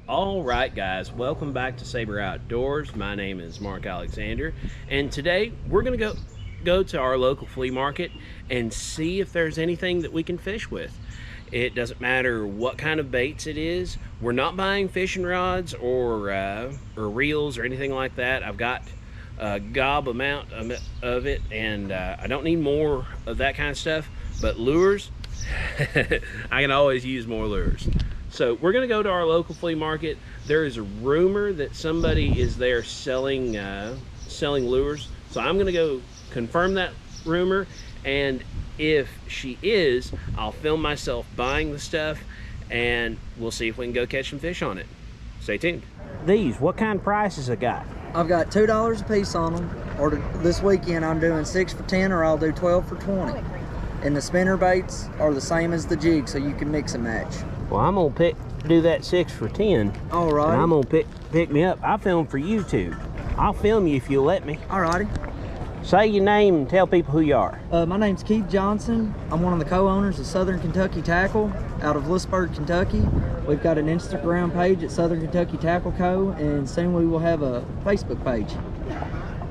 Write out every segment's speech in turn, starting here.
All right, guys, welcome back to Saber Outdoors. My name is Mark Alexander, and today we're going to go to our local flea market and see if there's anything that we can fish with. It doesn't matter what kind of baits it is. We're not buying fishing rods or reels or anything like that. I've got a gob amount of it, and I don't need more of that kind of stuff. But lures, I can always use more lures. So we're gonna go to our local flea market. There is a rumor that somebody is there selling lures. So I'm gonna go confirm that rumor, and if she is, I'll film myself buying the stuff and we'll see if we can go catch some fish on it. Stay tuned. These, what kind of prices I got? I've got $2 a piece on them, or this weekend I'm doing 6 for 10, or I'll do 12 for 20. And the spinner baits are the same as the jig, so you can mix and match. Well, I'm gonna do that 6 for 10. All right. And I'm gonna pick me up. I'll film for YouTube. I'll film you if you'll let me. All righty. Say your name and tell people who you are. My name's Keith Johnson. I'm one of the co-owners of Southern Kentucky Tackle out of Lewisburg, Kentucky. We've got an Instagram page at Southern Kentucky Tackle Co., and soon we will have a Facebook page.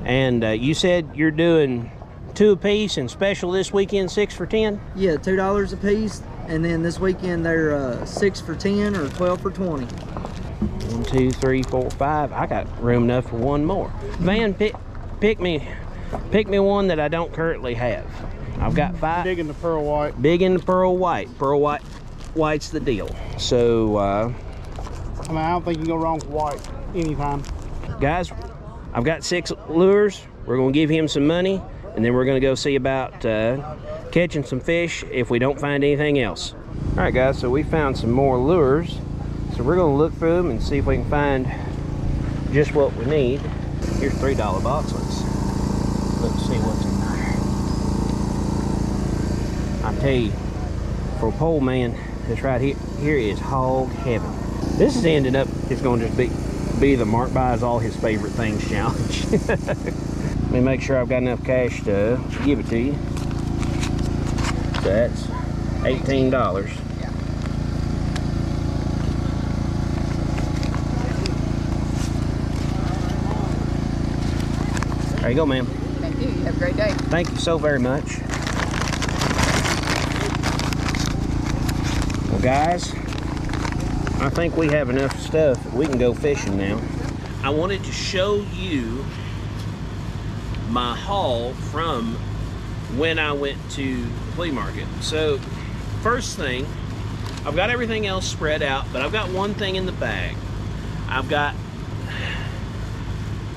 And you said you're doing 2 a piece and special this weekend, 6 for 10? Yeah, $2 a piece, and then this weekend they're 6 for 10 or 12 for 20. 1, 2, 3, 4, 5. I got room enough for one more. Van, pick me one that I don't currently have. I've got 5. Big in the pearl white. Big in the pearl white. White's the deal. So I mean, I don't think you can go wrong with white anytime. guys, I've got 6 lures. We're gonna give him some money, and then we're gonna go see about catching some fish if we don't find anything else. All right, guys, so we found some more lures. So we're gonna look through them and see if we can find just what we need. Here's a $3 box. Let's see what's in there. I tell you, for a pole man, this right here is hog heaven. This is ending up, it's gonna just be the Mark buys all his favorite things challenge. Let me make sure I've got enough cash to give it to you. So that's $18. There you go, ma'am. Thank you. You have a great day. Thank you so very much. Well, guys, I think we have enough stuff that we can go fishing now. I wanted to show you my haul from when I went to the flea market. So, first thing, I've got everything else spread out, but I've got one thing in the bag. I've got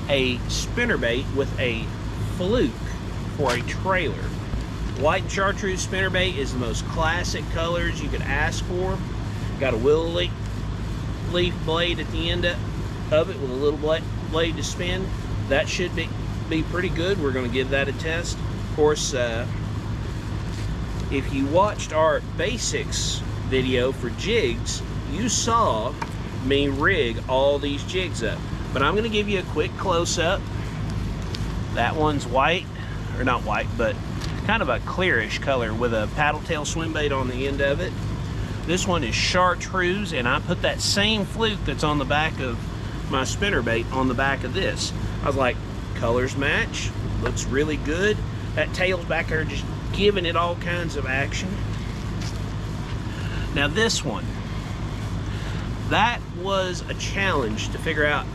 a spinnerbait with a fluke for a trailer. White and chartreuse spinnerbait is the most classic colors you could ask for. Got a willow leaf blade at the end of it with a little blade to spin. That should be pretty good. We're going to give that a test. Of course, if you watched our basics video for jigs, you saw me rig all these jigs up. But I'm going to give you a quick close-up. That one's white, or not white, but kind of a clearish color with a paddle tail swim bait on the end of it. This one is chartreuse, and I put that same fluke that's on the back of my spinnerbait on the back of this. I was like, colors match, looks really good. That tail's back there just giving it all kinds of action. Now this one, that was a challenge to figure out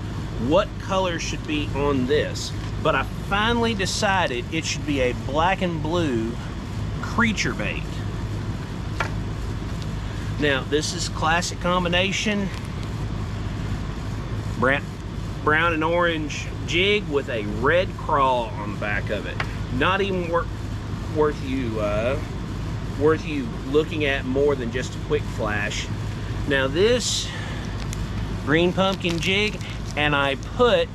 what color should be on this, but I finally decided it should be a black and blue creature bait. Now this is classic combination, brown and orange jig with a red crawl on the back of it. Not even worth you looking at more than just a quick flash. Now this green pumpkin jig, and I put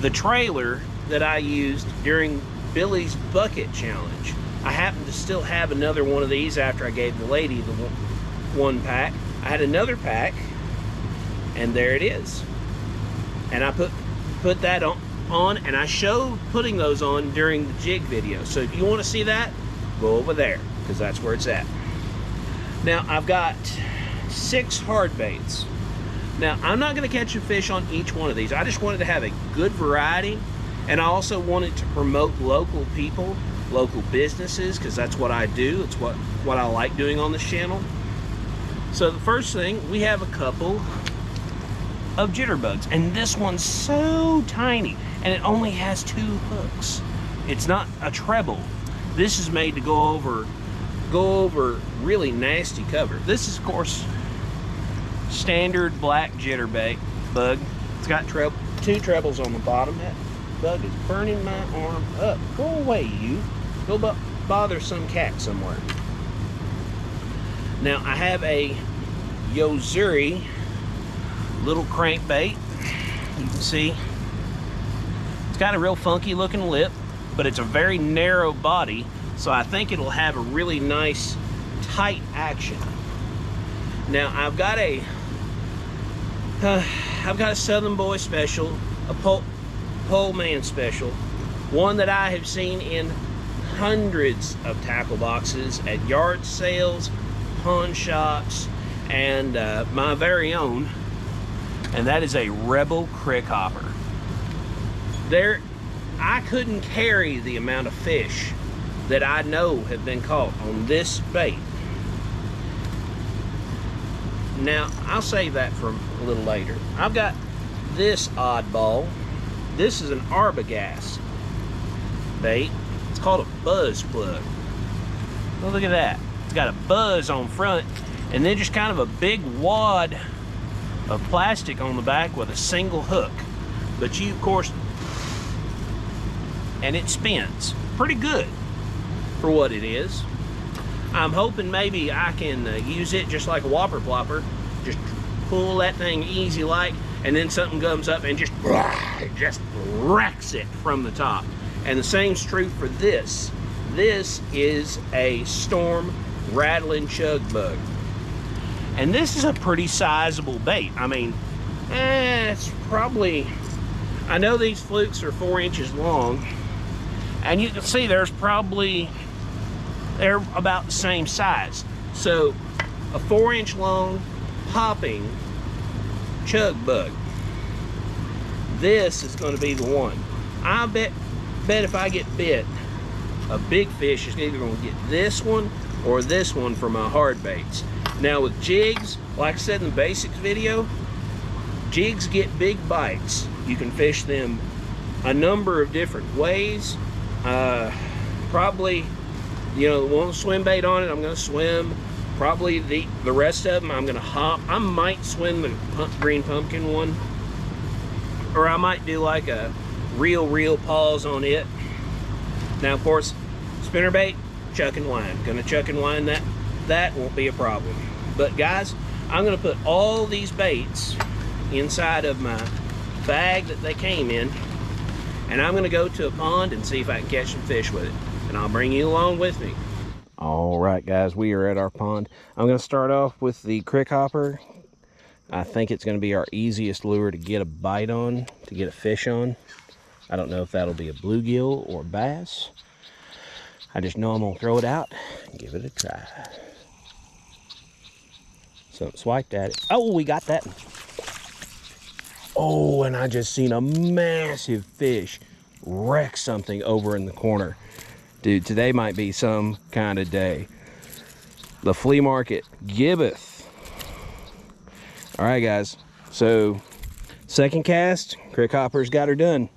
the trailer that I used during Billy's bucket challenge. I happen to still have another one of these after I gave the lady the one pack. I had another pack, and there it is. And I put that on, and I showed putting those on during the jig video. So if you want to see that, go over there, because that's where it's at. Now I've got 6 hard baits. Now, I'm not going to catch a fish on each one of these. I just wanted to have a good variety, and I also wanted to promote local people, local businesses, because that's what I do. It's what I like doing on this channel. So the first thing, we have a couple of jitterbugs, and this one's so tiny, and it only has 2 hooks. It's not a treble. This is made to go over really nasty cover. This is, of course, standard black jitterbug bug. It's got 2 trebles on the bottom. That bug is burning my arm up. Go away, you. Go bother some cat somewhere. Now, I have a Yozuri little crankbait. You can see it's got a real funky looking lip, but it's a very narrow body, so I think it'll have a really nice tight action. Now, I've got a Southern Boy special, a pole man special, one that I have seen in hundreds of tackle boxes at yard sales, pawn shops, and my very own, and that is a Rebel Crick Hopper. I couldn't carry the amount of fish that I know have been caught on this bait. Now, I'll save that for a little later. I've got this oddball. This is an Arbogast bait. It's called a buzz plug. Oh, look at that. It's got a buzz on front, and then just kind of a big wad of plastic on the back with a single hook. But you, of course, and it spins pretty good for what it is. I'm hoping maybe I can use it just like a whopper plopper. Just pull that thing easy like, and then something comes up and just wrecks it from the top. And the same's true for this. This is a Storm Rattling Chug Bug. And this is a pretty sizable bait. I mean, it's probably, I know these flukes are 4 inches long, and you can see they're about the same size. So a 4-inch long popping chug bug. This is going to be the one. I bet if I get bit, a big fish is either going to get this one or this one for my hard baits. Now with jigs, like I said in the basics video, jigs get big bites. You can fish them a number of different ways. Probably, you know, one swim bait on it, I'm going to swim. Probably the rest of them, I'm going to hop. I might swim the green pumpkin one, or I might do like a real pause on it. Now, of course, spinnerbait, chuck and line. Going to chuck and line that. That won't be a problem. But guys, I'm going to put all these baits inside of my bag that they came in, and I'm going to go to a pond and see if I can catch some fish with it. And I'll bring you along with me. All right, guys, we are at our pond. I'm going to start off with the Crick Hopper. I think it's going to be our easiest lure to get a bite on, to get a fish on. I don't know if that'll be a bluegill or bass. I just know I'm going to throw it out and give it a try. Something swiped at it. Oh, we got that one. Oh, and I just seen a massive fish wreck something over in the corner. Dude, today might be some kind of day. The flea market giveth. All right, guys. So, second cast, Crick Hopper's got her done.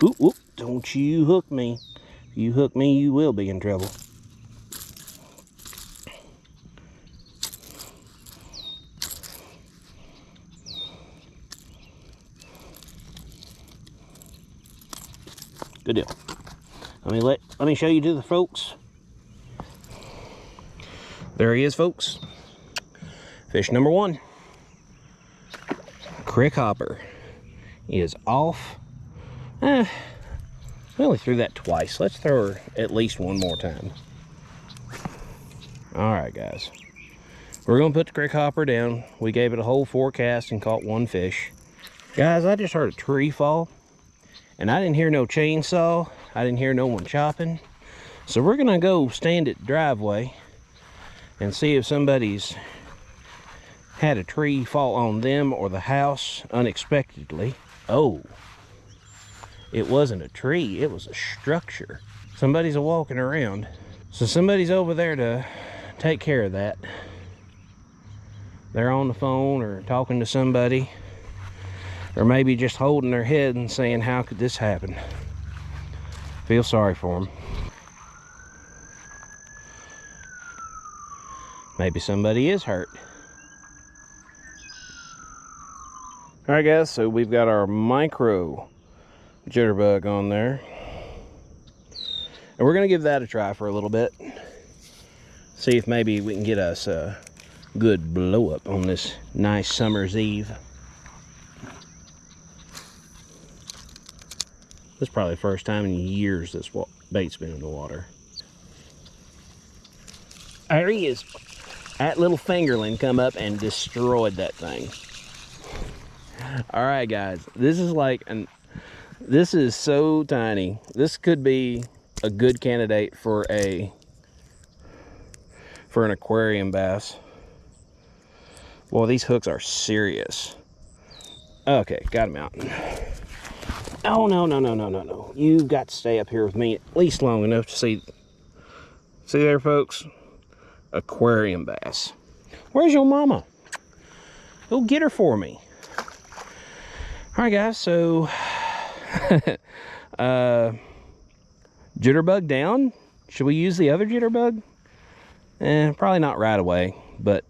Oop, oop, don't you hook me. If you hook me, you will be in trouble. Good deal. Let me show you to the folks. There he is, folks. Fish number 1. Crick Hopper is off. We only threw that twice. Let's throw her at least one more time. All right, guys. We're gonna put the Crick Hopper down. We gave it a whole 4 casts and caught 1 fish. Guys, I just heard a tree fall, and I didn't hear no chainsaw. I didn't hear no one chopping. So we're gonna go stand at the driveway and see if somebody's had a tree fall on them or the house unexpectedly. Oh, it wasn't a tree, it was a structure. Somebody's walking around. So somebody's over there to take care of that. They're on the phone or talking to somebody, or maybe just holding their head and saying, how could this happen? Feel sorry for them. Maybe somebody is hurt. All right, guys, so we've got our micro jitterbug on there. And we're gonna give that a try for a little bit. See if maybe we can get us a good blow up on this nice summer's eve. This is probably the first time in years this bait's been in the water. There he is. That little fingerling come up and destroyed that thing. All right, guys, this is so tiny. This could be a good candidate for an aquarium bass. Well, these hooks are serious. Okay, got him out. Oh, no. You've got to stay up here with me at least long enough to see. See there, folks? Aquarium bass. Where's your mama? Go get her for me. All right, guys, so jitterbug down. Should we use the other jitterbug? Probably not right away, but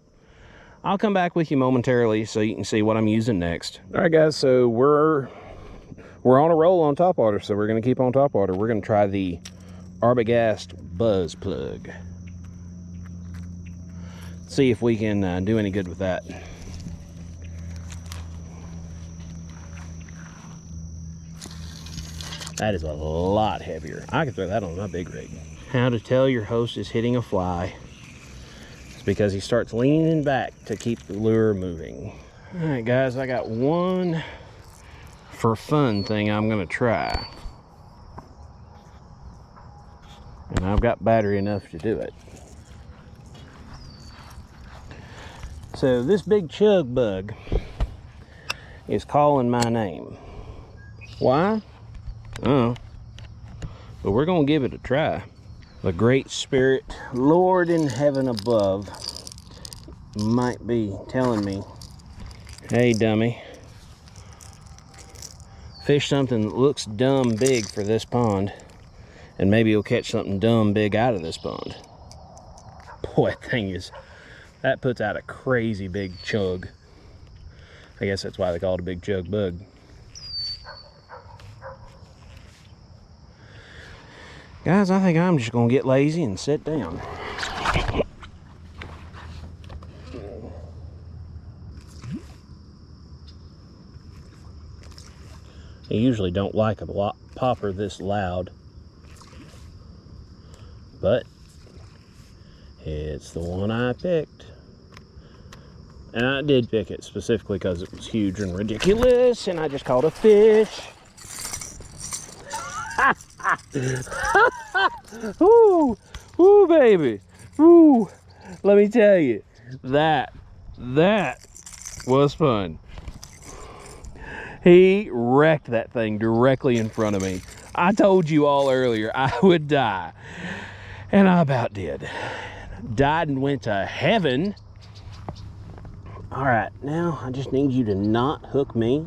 I'll come back with you momentarily so you can see what I'm using next. All right, guys, so we're on a roll on topwater, so we're gonna keep on topwater. We're gonna try the Arbogast Buzz Plug. See if we can do any good with that. That is a lot heavier. I can throw that on my big rig. How to tell your host is hitting a fly. It's because he starts leaning back to keep the lure moving. All right, guys, I got one for fun thing I'm gonna try. And I've got battery enough to do it. So this big chug bug is calling my name. Why? But we're gonna give it a try. The great spirit, Lord in heaven above, might be telling me, hey dummy, fish something that looks dumb big for this pond, and maybe you'll catch something dumb big out of this pond. Boy, that puts out a crazy big chug. I guess that's why they call it a big chug bug. Guys, I think I'm just gonna get lazy and sit down. I usually don't like a popper this loud, but it's the one I picked. And I did pick it specifically because it was huge and ridiculous, and I just caught a fish. Ooh, ooh, baby. Ooh, let me tell you, that was fun. He wrecked that thing directly in front of me. I told you all earlier I would die, and I about did. Died and went to heaven. All right, now I just need you to not hook me,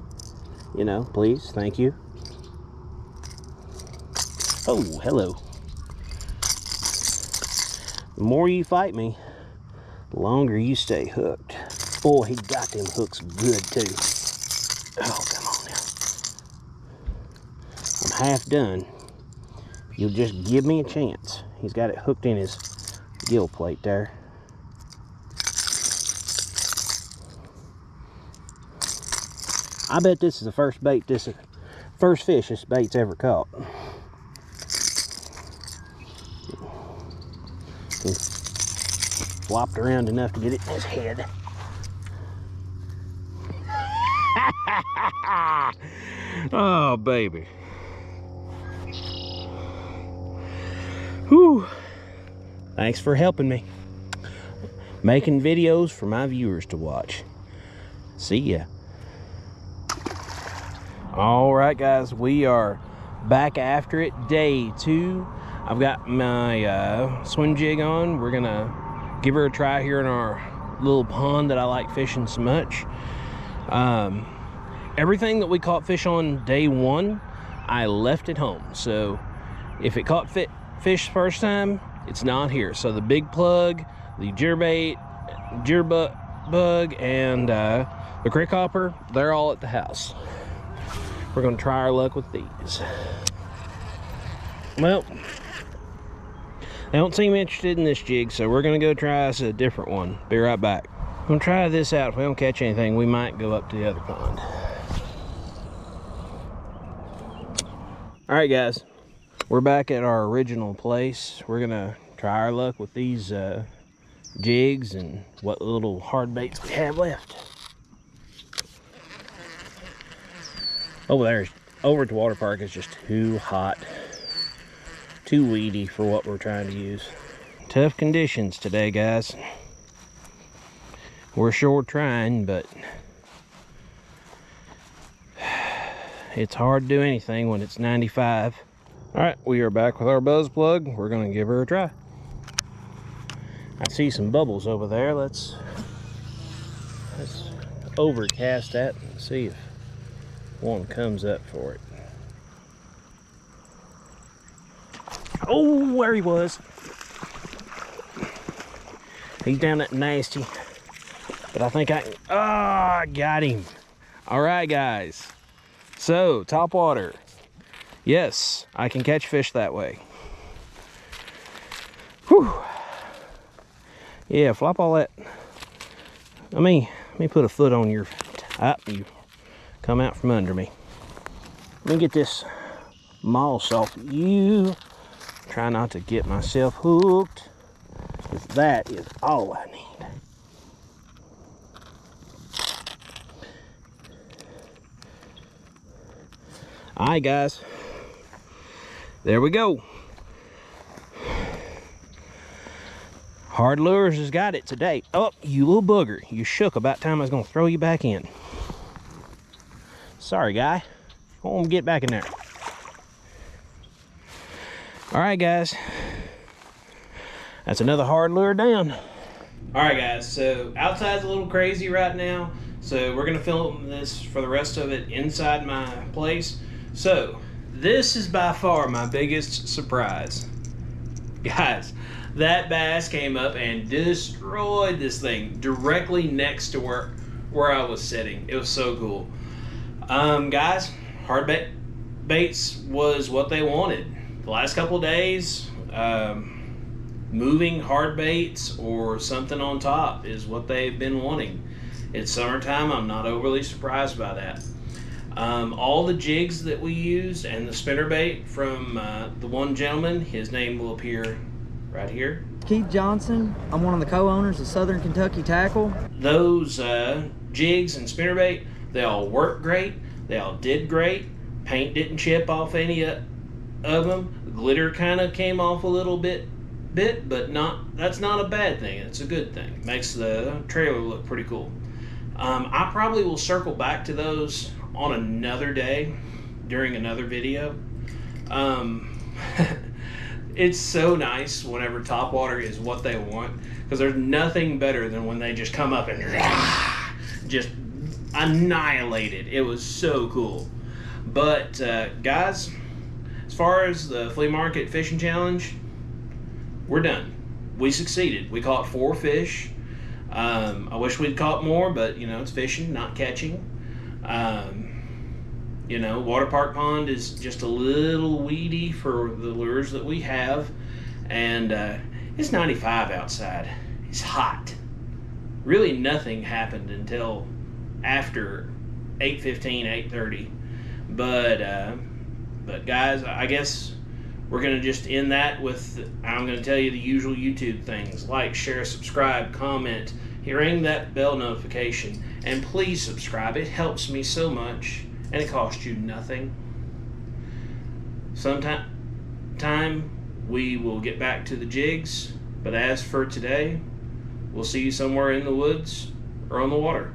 you know, please. Thank you. Oh, hello. The more you fight me, the longer you stay hooked. Boy, he got them hooks good too. Oh, come on now. I'm half done. You'll just give me a chance. He's got it hooked in his gill plate there. I bet this is the first fish this bait's ever caught. He flopped around enough to get it in his head. Oh, baby. Whew. Thanks for helping me. Making videos for my viewers to watch. See ya. All right, guys, we are back after it. Day 2. I've got my swim jig on. We're gonna give her a try here in our little pond that I like fishing so much. Everything that we caught fish on day 1, I left at home. So if it caught fish first time, it's not here. So the big plug, the jitterbait, bug, and the crick hopper, they're all at the house. We're gonna try our luck with these. Well, they don't seem interested in this jig, so we're gonna go try us a different one. Be right back. I'm gonna try this out. If we don't catch anything, we might go up to the other pond. All right, guys, we're back at our original place. We're gonna try our luck with these jigs and what little hard baits we have left. Over at the water park is just too hot, too weedy for what we're trying to use. Tough conditions today, guys. We're sure trying, but it's hard to do anything when it's 95. All right, we are back with our buzz plug. We're gonna give her a try. I see some bubbles over there. Let's overcast that and see if one comes up for it. Oh, there he was. He's down that nasty. But I think I got him. All right, guys. So, top water. Yes, I can catch fish that way. Whew. Yeah, flop all that. Let me put a foot on your top. You come out from under me. Let me get this moss off you. Try not to get myself hooked, because that is all I need. All right, guys, there we go. Hard Lures has got it today. Oh, you little booger, you shook. About time I was gonna throw you back in. Sorry, guy. I want to get back in there. All right, guys, that's another Hard Lure down. All right, guys, so outside's a little crazy right now, so we're gonna film this for the rest of it inside my place. So this is by far my biggest surprise. Guys, that bass came up and destroyed this thing directly next to where I was sitting. It was so cool. Guys, hard baits was what they wanted. The last couple of days, moving hard baits or something on top is what they've been wanting. It's summertime. I'm not overly surprised by that. All the jigs that we used and the spinnerbait from the one gentleman, his name will appear right here. Keith Johnson. I'm one of the co-owners of Southern Kentucky Tackle. Those jigs and spinnerbait, they all work great. They all did great. Paint didn't chip off any of them. The glitter kind of came off a little bit, but that's not a bad thing. It's a good thing. Makes the trailer look pretty cool. I probably will circle back to those on another day during another video. It's so nice whenever topwater is what they want, because there's nothing better than when they just come up and just annihilate it. It was so cool. But guys, as far as the Flea Market Fishing Challenge, we're done. We succeeded. We caught 4 fish. I wish we'd caught more, but you know, it's fishing, not catching. You know, Water Park Pond is just a little weedy for the lures that we have, and it's 95 outside. It's hot. Really nothing happened until after 8:15, 8:30. But guys, I guess we're gonna just end that with, I'm gonna tell you the usual YouTube things: like, share, subscribe, comment, ring that bell notification, and please subscribe. It helps me so much, and it costs you nothing. Sometime we will get back to the jigs, but as for today, we'll see you somewhere in the woods or on the water.